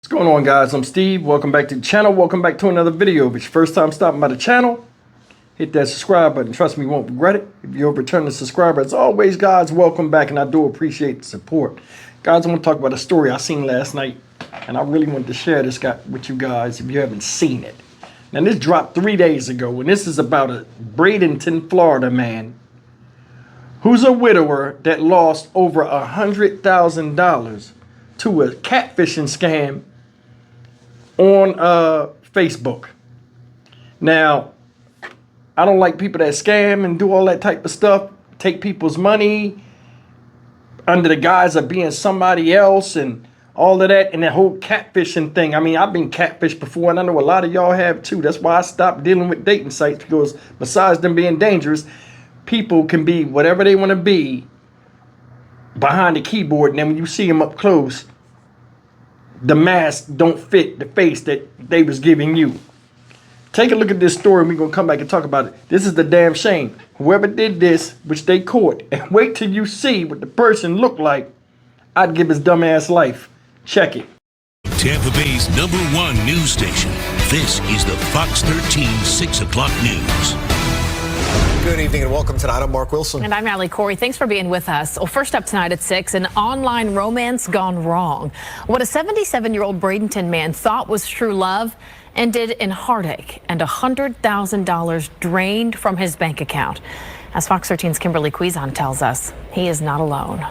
What's going on, guys? I'm Steve. Welcome back to the channel. Welcome back to another video. If it's your first time stopping by the channel, hit that subscribe button. Trust me, you won't regret it. If you're a returning subscriber, as always, guys, welcome back, and I do appreciate the support. Guys, I want to talk about a story I seen last night, and I really wanted to share this with you guys if you haven't seen it. Now, this dropped 3 days ago, and this is about a Bradenton, Florida man who's a widower that lost over $100,000 to a catfishing scam on Facebook. Now, I don't like people that scam and do all that type of stuff, take people's money under the guise of being somebody else and all of that, and that whole catfishing thing. I mean, I've been catfished before, and I know a lot of y'all have too. That's why I stopped dealing with dating sites, because besides them being dangerous, people can be whatever they want to be behind the keyboard, and then when you see them up close, the mask don't fit the face that they was giving you. Take a look at this story, and we're going to come back and talk about it. This is the damn shame. Whoever did this, which they caught, and wait till you see what the person looked like, I'd give his dumb ass life. Check it. Tampa Bay's #1 news station. This is the Fox 13 6 o'clock news. Good evening and welcome tonight. I'm Mark Wilson. And I'm Natalie Corey. Thanks for being with us. Well, first up tonight at 6, an online romance gone wrong. What a 77-year-old Bradenton man thought was true love ended in heartache and $100,000 drained from his bank account. As Fox 13's Kimberly Quizon tells us, he is not alone.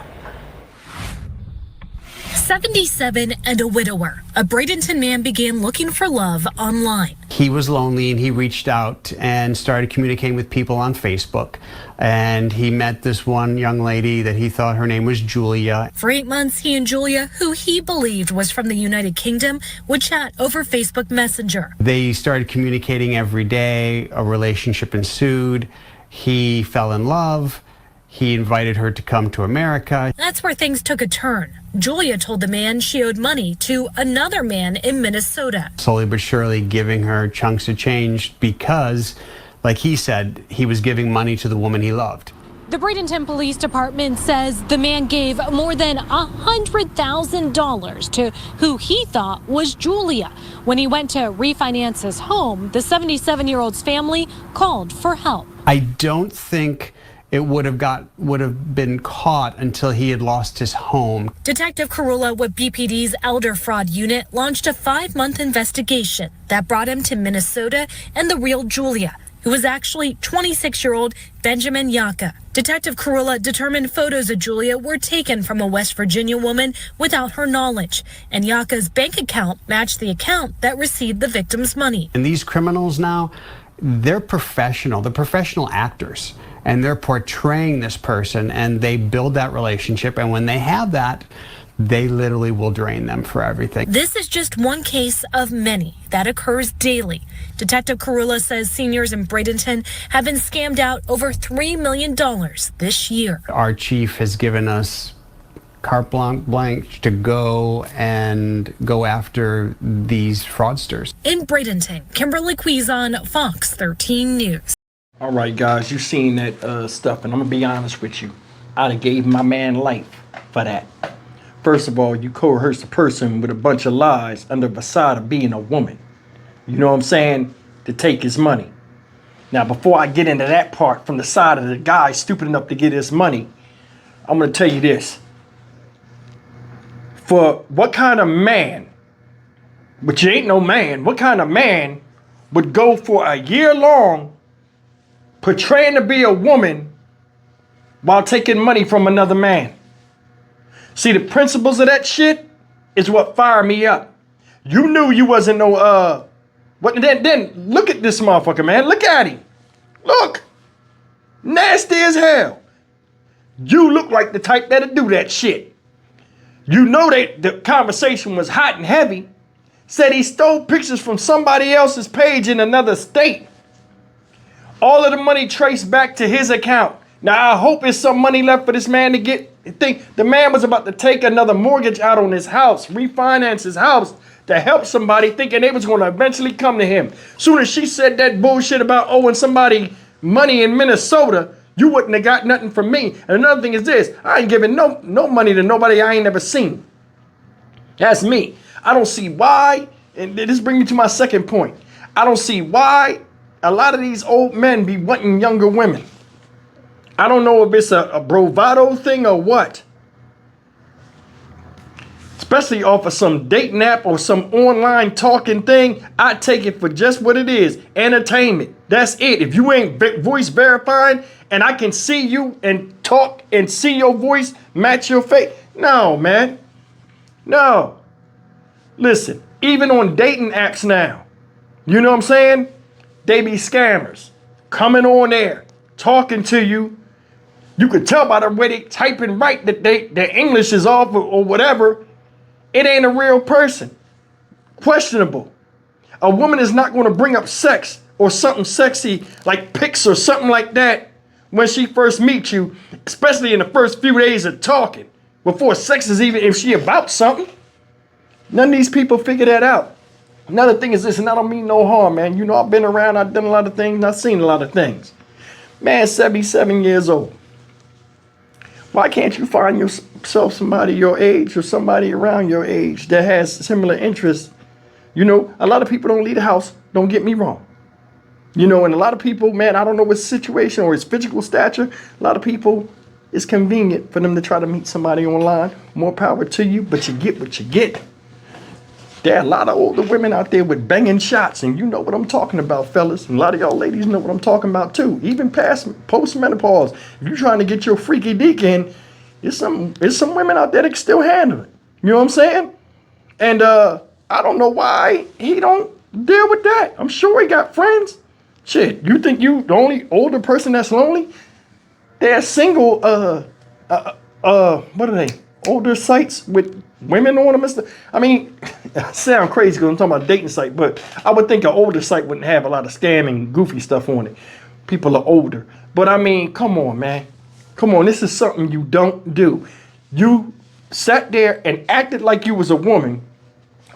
77 and a widower, a Bradenton man began looking for love online. He was lonely and he reached out and started communicating with people on Facebook. And he met this one young lady that he thought her name was Julia. For 8 months, he and Julia, who he believed was from the United Kingdom, would chat over Facebook Messenger. They started communicating every day. A relationship ensued. He fell in love. He invited her to come to America. That's where things took a turn. Julia told the man she owed money to another man in Minnesota. Slowly but surely giving her chunks of change because, like he said, he was giving money to the woman he loved. The Bradenton Police Department says the man gave more than $100,000 to who he thought was Julia. When he went to refinance his home, the 77-year-old's family called for help. I don't think it would have been caught until he had lost his home. Detective Carula with BPD's Elder Fraud Unit launched a 5-month investigation that brought him to Minnesota and the real Julia, who was actually 26-year-old Benjamin Yaka. Detective Carula determined photos of Julia were taken from a West Virginia woman without her knowledge, and Yaka's bank account matched the account that received the victim's money. And these criminals now, they're professional actors, and they're portraying this person, and they build that relationship, and when they have that, they literally will drain them for everything. This is just one case of many that occurs daily. Detective Carula says seniors in Bradenton have been scammed out over $3 million this year. Our chief has given us carte blanche to go after these fraudsters. In Bradenton, Kimberly Quizon, Fox 13 News. All right, guys, you've seen that stuff, and I'm going to be honest with you. I'd have gave my man life for that. First of all, you coerced a person with a bunch of lies under the facade of being a woman. You know what I'm saying? To take his money. Now, before I get into that part from the side of the guy stupid enough to get his money, I'm going to tell you this. For what kind of man, but you ain't no man, what kind of man would go for a year long portraying to be a woman while taking money from another man? See, the principles of that shit is what fired me up. You knew you wasn't no, then look at this motherfucker, man. Look at him. Look. Nasty as hell. You look like the type that'll do that shit. You know that the conversation was hot and heavy. Said he stole pictures from somebody else's page in another state. All of the money traced back to his account. Now, I hope there's some money left for this man to get. The man was about to take another mortgage out on his house, refinance his house to help somebody, thinking they was going to eventually come to him. Soon as she said that bullshit about owing somebody money in Minnesota, you wouldn't have got nothing from me. And another thing is this, I ain't giving no money to nobody I ain't never seen. That's me. I don't see why, and this brings me to my second point. I don't see why a lot of these old men be wanting younger women. I don't know if it's a bravado thing or what. Especially off of some dating app or some online talking thing. I take it for just what it is. Entertainment. That's it. If you ain't voice verifying and I can see you and talk and see your voice match your face. No, man. No. Listen, even on dating apps now, you know what I'm saying? They be scammers coming on there, talking to you. You could tell by the way they type and write that their English is off or whatever. It ain't a real person. Questionable. A woman is not going to bring up sex or something sexy like pics or something like that when she first meets you, especially in the first few days of talking, before sex is even, if she about something. None of these people figure that out. Another thing is this, and I don't mean no harm, man. You know, I've been around, I've done a lot of things, and I've seen a lot of things. Man, 77 years old. Why can't you find yourself somebody your age or somebody around your age that has similar interests? You know, a lot of people don't leave the house, don't get me wrong. You know, and a lot of people, man, I don't know what situation or his physical stature. A lot of people, it's convenient for them to try to meet somebody online. More power to you, but you get what you get. There are a lot of older women out there with banging shots, and you know what I'm talking about, fellas. And a lot of y'all ladies know what I'm talking about too. Even past post-menopause, if you're trying to get your freaky deek in, there's some women out there that can still handle it. You know what I'm saying? And I don't know why he don't deal with that. I'm sure he got friends. Shit, you think you the only older person that's lonely? They're single, what are they? Older sites with women on them and stuff. I mean, I sound crazy because I'm talking about dating site, but I would think an older site wouldn't have a lot of scamming, goofy stuff on it. People are older. But I mean, come on, man. Come on, this is something you don't do. You sat there and acted like you was a woman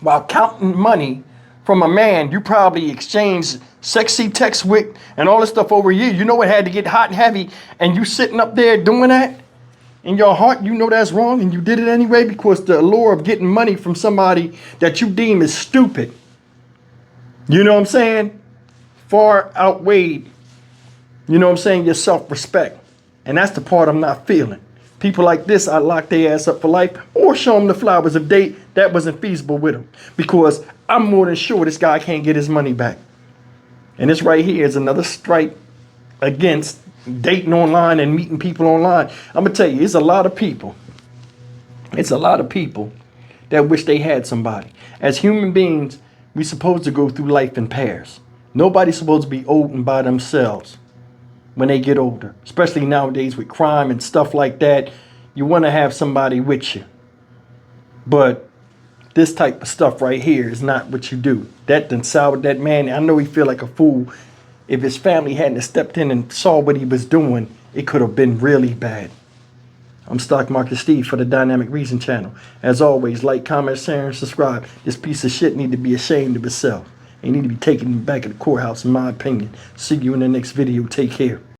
while counting money from a man you probably exchanged sexy texts with and all this stuff over a year. You know it had to get hot and heavy, and you sitting up there doing that? In your heart, you know that's wrong, and you did it anyway because the allure of getting money from somebody that you deem is stupid, you know what I'm saying, far outweighed, you know what I'm saying, your self-respect. And that's the part I'm not feeling. People like this, I lock their ass up for life or show them the flowers if that wasn't feasible with them. Because I'm more than sure this guy can't get his money back. And this right here is another strike against dating online and meeting people online. I'm gonna tell you, it's a lot of people. It's a lot of people that wish they had somebody. As human beings, we're supposed to go through life in pairs. Nobody's supposed to be old and by themselves when they get older. Especially nowadays with crime and stuff like that. You want to have somebody with you. But this type of stuff right here is not what you do. That done soured that man. I know he feel like a fool. If his family hadn't stepped in and saw what he was doing, it could have been really bad. I'm Stock Market Steve for the Dynamic Reason channel. As always, like, comment, share, and subscribe. This piece of shit need to be ashamed of itself. It need to be taken back to the courthouse, in my opinion. See you in the next video. Take care.